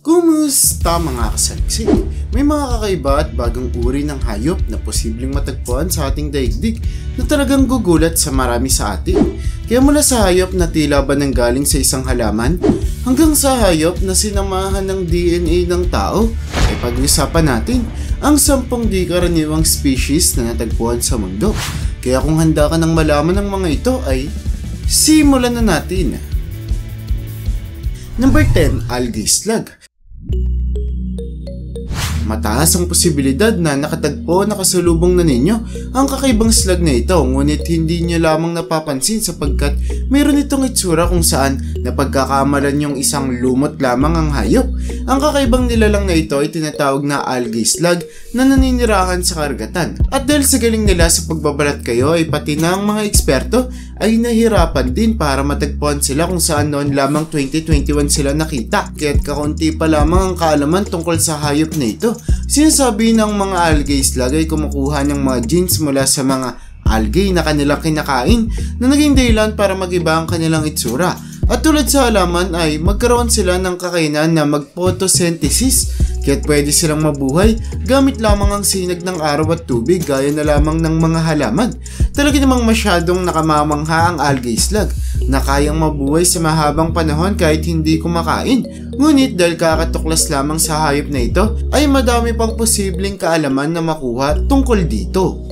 Kumusta mga kasaliksik? May mga kakaiba at bagong uri ng hayop na posibleng matagpuan sa ating daigdig na talagang gugulat sa marami sa atin. Kaya mula sa hayop na tila ba nanggaling sa isang halaman hanggang sa hayop na sinamahan ng DNA ng tao, ay pag-usapan natin ang 10 di karaniwang species na natagpuan sa mundo. Kaya kung handa ka ng malaman ng mga ito ay simulan na natin. Number 10, algae slug. Mataas ang posibilidad na nakatagpo na kasalubong na ninyo ang kakaibang slug na ito, ngunit hindi nyo lamang napapansin sapagkat mayroon itong itsura kung saan napagkakamalan yung isang lumot lamang ang hayop. Ang kakaibang nilalang na ito ay tinatawag na algae slug na naninirahan sa karagatan. At dahil sa galing nila sa pagbabalat kayo ay pati na ang mga eksperto ay nahirapan din para matagpuan sila kung saan noon lamang 2021 sila nakita. Kaya't kakaunti pa lamang ang kaalaman tungkol sa hayop na ito. Sinasabi ng mga algae slug ay kumukuha ng mga genes mula sa mga algae na kanilang kinakain na naging dahilan para mag-iba ang kanilang itsura. At tulad sa halaman ay magkaroon sila ng kakayanan na mag-photosynthesis, kaya't pwede silang mabuhay gamit lamang ang sinag ng araw at tubig gaya na lamang ng mga halaman. Talaga namang masyadong nakamamangha ang algae slug na kayang mabuhay sa mahabang panahon kahit hindi kumakain. Ngunit dahil kakatuklas lamang sa hayop na ito ay madami pang posibleng kaalaman na makuha tungkol dito.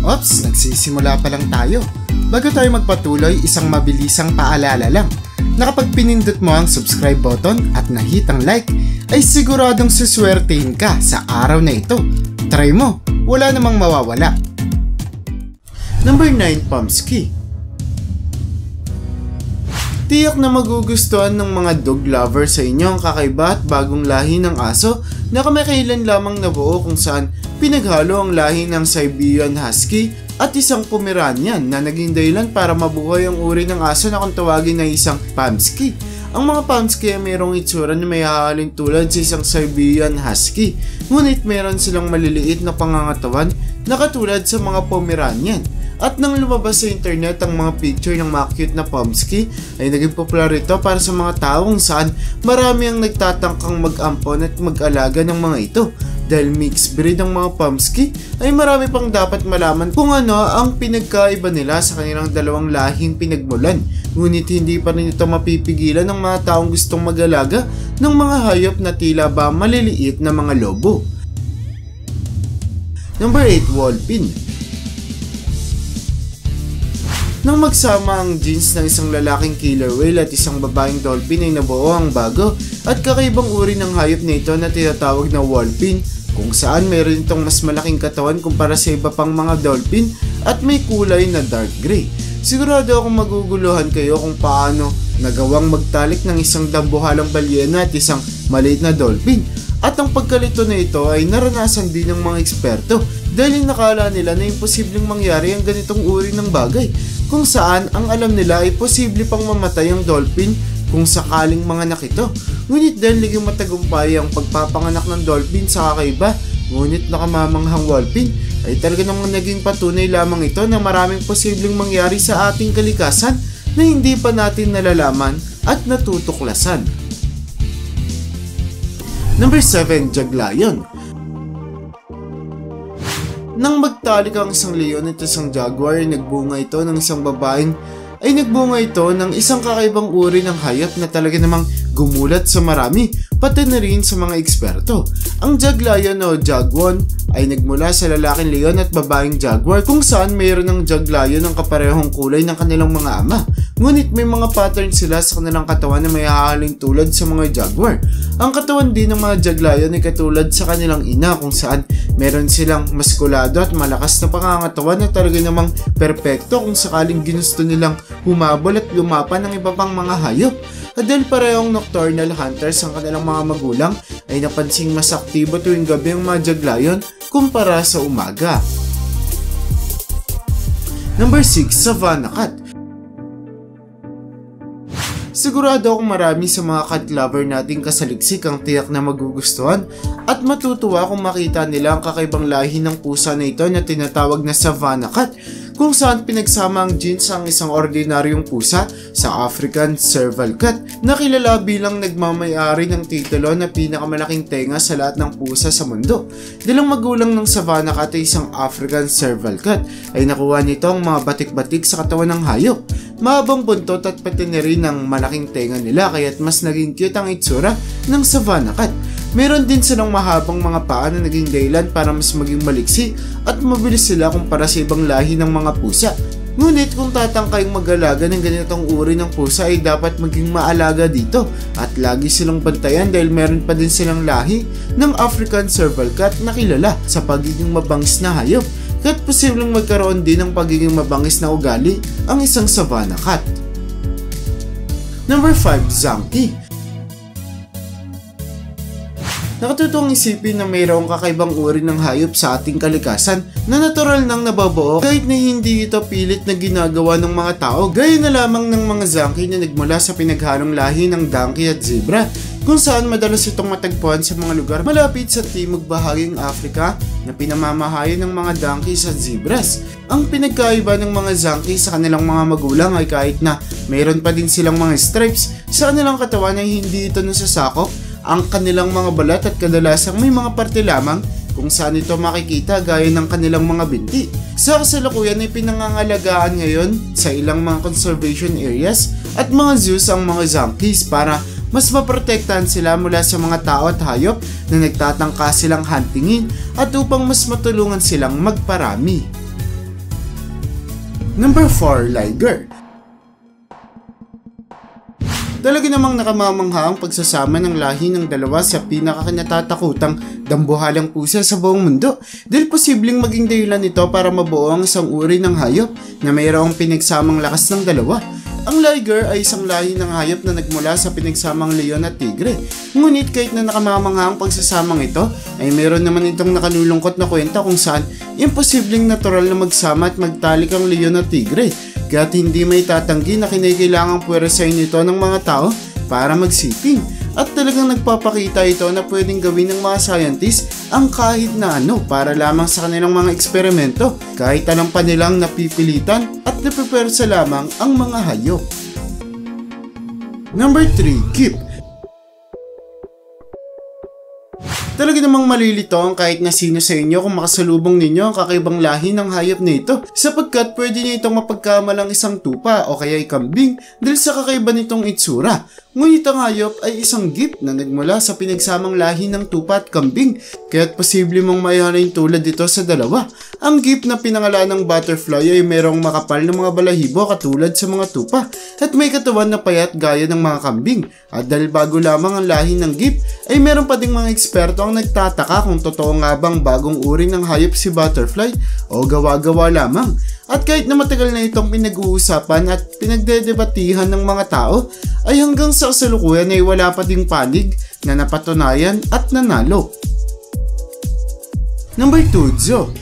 Ops, nagsisimula pa lang tayo. Bago tayo magpatuloy, isang mabilisang paalala lang na kapag pinindot mo ang subscribe button at nahit ang like, ay siguradong suswertehin ka sa araw na ito. Try mo, wala namang mawawala. Number 9, Pomsky. Tiyak na magugustuhan ng mga dog lover sa inyo ang kakaiba at bagong lahi ng aso na kamakailan lamang nabuo kung saan pinaghalo ang lahi ng Siberian Husky at isang Pomeranian na naging dahilan para mabuhay ang uri ng aso na kung tawagin na isang Pomsky. Ang mga Pomsky ay mayroong itsura na may hahalin tulad sa isang Siberian Husky, ngunit meron silang maliliit na pangangatawan na katulad sa mga Pomeranian. At nang lumabas sa internet ang mga picture ng mga cute na Pomsky ay naging popular ito para sa mga taong saan marami ang nagtatangkang mag-ampon at mag-alaga ng mga ito. Dahil mixed breed ang mga Pomsky ay marami pang dapat malaman kung ano ang pinagkaiba nila sa kanilang dalawang lahing pinagmulan. Ngunit hindi pa rin ito mapipigilan ng mga taong gustong mag-alaga ng mga hayop na tila ba maliliit na mga lobo. Number 8, Wholphin. Nang magsama ang genes ng isang lalaking killer whale at isang babaeng dolphin ay nabuo ang bago at kakaibang uri ng hayop na ito na tinatawag na Wholphin, kung saan mayroon itong mas malaking katawan kumpara sa iba pang mga dolphin at may kulay na dark gray. Sigurado akong maguguluhan kayo kung paano nagawang magtalik ng isang dambuhalang balyena at isang maliit na dolphin. At ang pagkalito na ito ay naranasan din ng mga eksperto dahil nakala nila na imposibleng mangyari ang ganitong uri ng bagay, kung saan ang alam nila ay posible pang mamatay ang dolphin kung sakaling manganak ito. Ngunit dahil naging matagumpay ang pagpapanganak ng dolphin sa kakaiba ngunit nakamamanghang Wholphin, ay talaga namang naging patunay lamang ito na maraming posibleng mangyari sa ating kalikasan na hindi pa natin nalalaman at natutuklasan. Number 7, Jaglayon. Nang magtalik ang isang leon at isang jaguar, nagbunga ito ng isang babaeng ng isang kakaibang uri ng hayop na talaga namang gumulat sa marami, pati na rin sa mga eksperto. Ang Jaglayon o Jagwon ay nagmula sa lalaking leon at babaeng jaguar kung saan mayroon ng Jaglayon ang kaparehong kulay ng kanilang mga ama. Ngunit may mga pattern sila sa kanilang katawan na may hahaling tulad sa mga jaguar. Ang katawan din ng mga Jaglayon ay katulad sa kanilang ina kung saan meron silang maskulado at malakas na pangangatawan na talaga namang perpekto kung sakaling ginusto nilang humabol at lumapan ng iba pang mga hayop. At dahil parehong nocturnal hunters ang kanilang mga magulang ay napansing mas aktibo tuwing gabi ang mga Jaglayon kumpara sa umaga. Number 6, Savannah Cat. Sigurado akong marami sa mga cat lover nating kasaliksik ang tiyak na magugustuhan at matutuwa kung makita nila ang kakaibang lahi ng pusa na ito na tinatawag na Savannah Cat. kung saan pinagsama ang genes ang isang ordinaryong pusa sa African Serval Cat na kilala bilang nagmamayari ng titulo na pinakamalaking tenga sa lahat ng pusa sa mundo. Dahil ang magulang ng Savannah Cat ay isang African Serval Cat ay nakuha nito ang mga batik-batik sa katawan ng hayop. Mahabang buntot at pati na rin ang malaking tenga nila kaya't mas naging cute ang itsura ng Savannah Cat. Meron din silang mahabang mga paa na naging dahilan para mas maging maliksi at mabilis sila kumpara sa ibang lahi ng mga pusa. Ngunit kung tatangkayang mag-alaga ng ganitong uri ng pusa ay dapat maging maalaga dito at lagi silang bantayan dahil meron pa din silang lahi ng African Serval Cat na kilala sa pagiging mabangis na hayop. Kaya't posibleng magkaroon din ng pagiging mabangis na ugali ang isang Savannah Cat. Number 5. Zanky. Nakatutong isipin na mayroong kakaibang uri ng hayop sa ating kalikasan na natural nang nababuo kahit na hindi ito pilit na ginagawa ng mga tao, gaya na lamang ng mga Zanky na nagmula sa pinaghalong lahi ng donkey at zebra, kung saan madalas itong matagpuan sa mga lugar malapit sa timog bahaging Africa na pinamamahayan ng mga donkeys at zebras. Ang pinagkaiba ng mga Zanky sa kanilang mga magulang ay kahit na mayroon pa din silang mga stripes sa kanilang katawan ay hindi ito nasasakop ang kanilang mga balat at kadalasang may mga parte lamang kung saan ito makikita gaya ng kanilang mga binti. Sa kasalukuyan ay pinangangalagaan ngayon sa ilang mga conservation areas at mga zoos ang mga Zankies para mas maprotektahan sila mula sa mga tao at hayop na nagtatangka silang huntingin at upang mas matulungan silang magparami. Number 4. Liger. Talaga namang nakamamangha ang pagsasama ng lahi ng dalawa sa pinakakinatatakutang dambuhalang pusa sa buong mundo dahil posibleng maging dahilan ito para mabuo ang isang uri ng hayop na mayroong pinagsamang lakas ng dalawa. Ang liger ay isang lahi ng hayop na nagmula sa pinagsamang leon at tigre. Ngunit kahit na nakamamangha ang pagsasamang ito, ay meron naman itong nakalulungkot na kwenta kung saan imposibleng natural na magsama at magtalik ang leon at tigre. Kaya't hindi may tatanggi na kinakailangang puwersahin ito ng mga tao para magsiping. At talagang nagpapakita ito na pwedeng gawin ng mga scientists ang kahit na ano para lamang sa kanilang mga eksperimento kahit alam pa nilang napipilitan at napipersa lamang ang mga hayop. Number 3. Kip. Talaga namang malilito ang kahit na sino sa inyo kung makasalubong ninyo ang kakaibang lahi ng hayop na ito sapagkat pwede niyo itong mapagkamalang isang tupa o kaya kambing dahil sa kakaiba nitong itsura. Ngunit ang hayop ay isang gip na nagmula sa pinagsamang lahi ng tupa at kambing kaya't posible mong mayarin tulad dito sa dalawa. Ang gip na pinangalan ng butterfly ay merong makapal na mga balahibo katulad sa mga tupa at may katawan na payat gaya ng mga kambing. At dahil bago lamang ang lahi ng gip ay meron pa ding mga eksperto ang nagtataka kung totoo nga bang bagong uri ng hayop si butterfly o gawa-gawa lamang. At kahit na matagal na itong pinag-uusapan at pinagdedebatihan ng mga tao, ay hanggang sa kasalukuyan ay wala pa ding panig na napatunayan at nanalo. Number 2. Zoo.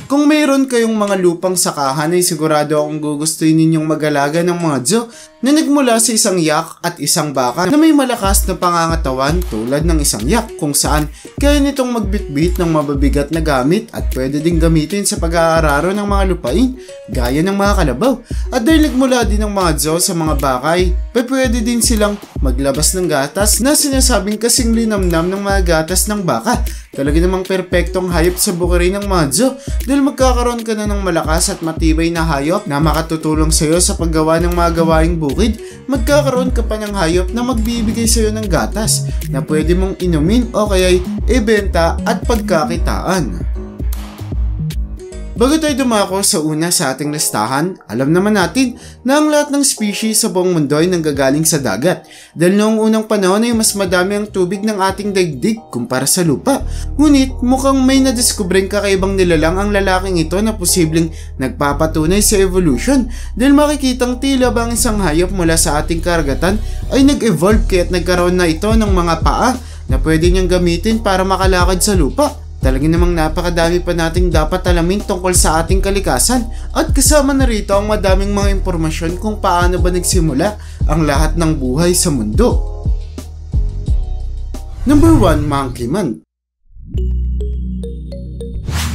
Kung mayroon kayong mga lupang sakahan ay sigurado akong gugustuhin ninyong mag-alaga ng mga zoo na nagmula sa isang yak at isang baka na may malakas na pangangatawan tulad ng isang yak kung saan kaya nitong magbitbit ng mababigat na gamit at pwede ding gamitin sa pag-aararo ng mga lupain gaya ng mga kalabaw. At dahil nagmula din ng mga zoo sa mga baka ay pwede din silang maglabas ng gatas na sinasabing kasing linamnam ng mga gatas ng baka. Talaga namang perpektong hayop sa bukirin ng mga zoo dahil magkakaroon ka na ng malakas at matibay na hayop na makatutulong sa iyo sa paggawa ng mga gawaing bukid. Magkakaroon ka pa ng hayop na magbibigay sa iyo ng gatas na pwede mong inumin o kaya'y ibenta at pagkakitaan. Bago tayo dumako sa una sa ating listahan, alam naman natin na ang lahat ng species sa buong mundo ay nanggagaling sa dagat. Dahil noong unang panahon ay mas madami ang tubig ng ating daigdig kumpara sa lupa. Ngunit mukhang may nadiskubreng kakaibang nilalang ang lalaking ito na posibleng nagpapatunay sa evolution. Dahil makikitang tila bang isang hayop mula sa ating karagatan ay nag-evolve kaya't nagkaroon na ito ng mga paa na pwede niyang gamitin para makalakad sa lupa. Talaga namang napakadami pa nating dapat alamin tungkol sa ating kalikasan at kasama na rito ang madaming mga impormasyon kung paano ba nagsimula ang lahat ng buhay sa mundo. Number 1. Monkey Man.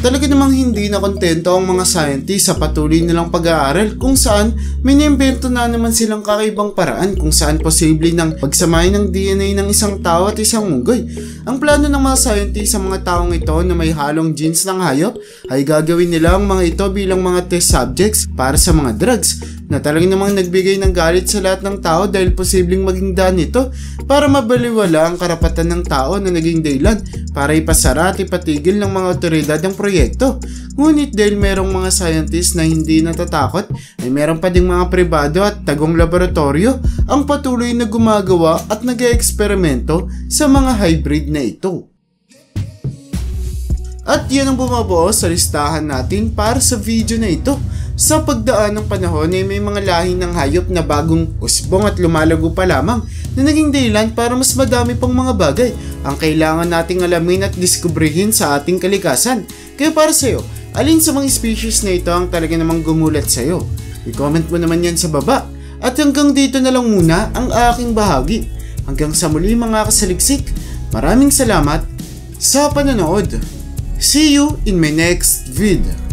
Talaga namang hindi na kontento ang mga scientists sa patuloy nilang pag-aaral kung saan may naimbento na naman silang kakaibang paraan kung saan posible ng pagsamahin ng DNA ng isang tao at isang unggoy. Ang plano ng mga scientists sa mga taong ito na may halong genes ng hayop ay gagawin nila ang mga ito bilang mga test subjects para sa mga drugs na talaga namang nagbigay ng galit sa lahat ng tao dahil posibleng maging daan ito para mabaliwala ang karapatan ng tao na naging dahilan para ipasara at ipatigil ng mga otoridad ang proyekto. Ngunit dahil merong mga scientists na hindi natatakot, ay meron pa ding mga pribado at tagong laboratorio ang patuloy na gumagawa at nag-eeksperimento sa mga hybrid na ito. At yan ang bumubuo sa listahan natin para sa video na ito. Sa pagdaan ng panahon ay may mga lahi ng hayop na bagong usbong at lumalago pa lamang na naging dahilan para mas madami pang mga bagay ang kailangan nating alamin at diskubrihin sa ating kalikasan. Kaya para sa'yo, alin sa mga species na ito ang talaga namang gumulat sa'yo? I-comment mo naman yan sa baba. At hanggang dito na lang muna ang aking bahagi. Hanggang sa muli mga kasaliksik, maraming salamat sa panonood. See you in my next video.